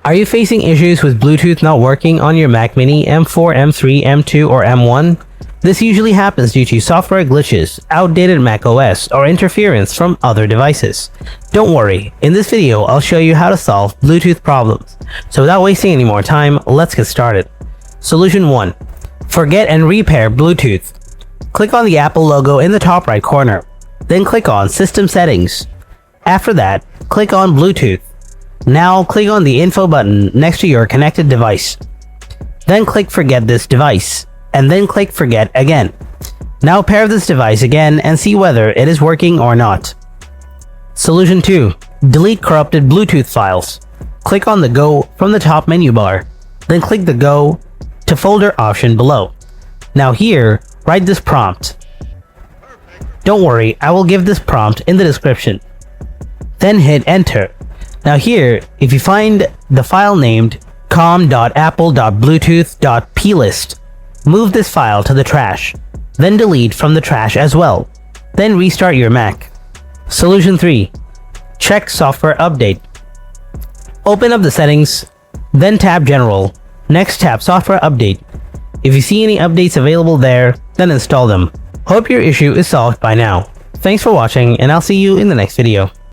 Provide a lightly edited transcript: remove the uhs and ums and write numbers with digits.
Are you facing issues with Bluetooth not working on your Mac Mini, M4, M3, M2, or M1? This usually happens due to software glitches, outdated Mac OS, or interference from other devices. Don't worry, in this video I'll show you how to solve Bluetooth problems. So without wasting any more time, let's get started. Solution 1. Forget and repair Bluetooth. Click on the Apple logo in the top right corner. Then click on System Settings. After that, click on Bluetooth. Now click on the info button next to your connected device. Then click Forget this device, and then click Forget again. Now pair this device again and see whether it is working or not. Solution 2. Delete corrupted Bluetooth files. Click on the Go from the top menu bar. Then click the Go to Folder option below. Now here, write this prompt. Don't worry, I will give this prompt in the description. Then hit Enter. Now here, if you find the file named com.apple.bluetooth.plist, move this file to the trash, then delete from the trash as well. Then restart your Mac. Solution 3. Check Software Update. Open up the settings, then tap General. Next tap Software Update. If you see any updates available there, then install them. Hope your issue is solved by now. Thanks for watching, and I'll see you in the next video.